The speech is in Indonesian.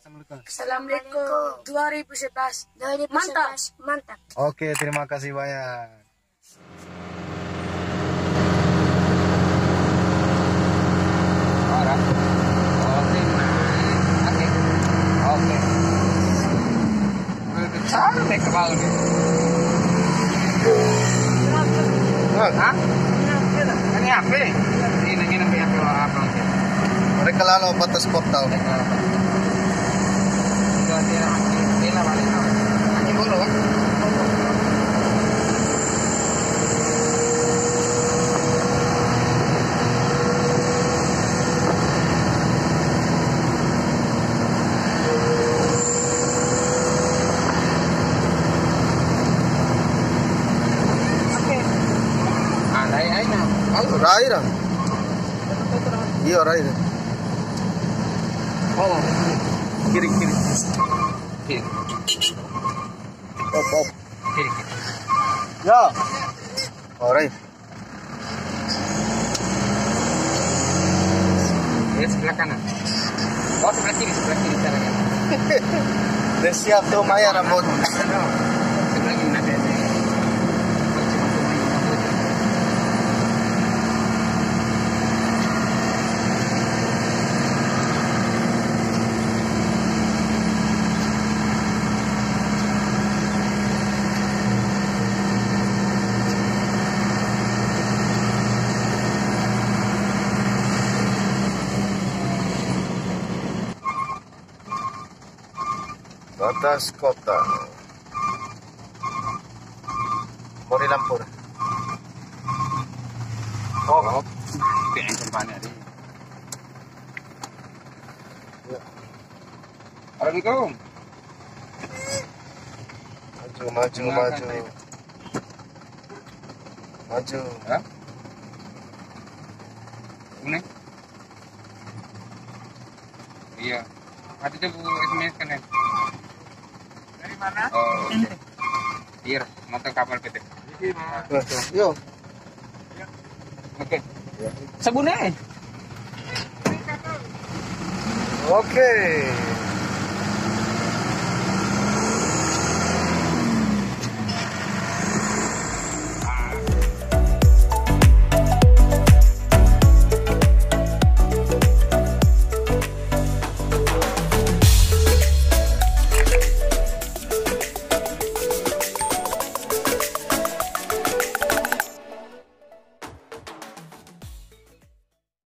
Assalamualaikum. 2011. Mantap. Mantap. Oke, terima kasih banyak. Mereka lalu batas kota. Rair. Iya, rair. Oh, kiri. Op. Kiri. Ya. Oh, rair. Sebelah kanan. Oh, sebelah kiri caranya. Udah siap tuh Maya rambut. Sebelah kiri nanti. Batas kota. Mau dilampur. Oh, yang kemana nih? Assalamualaikum. Maju. Hah? Ini? Iya. Ada tuh buku SMS kan ya? Dari mana? Oh, okay. Iya, motor kapal PT. Yo. Oke. Sabunnya. Oke.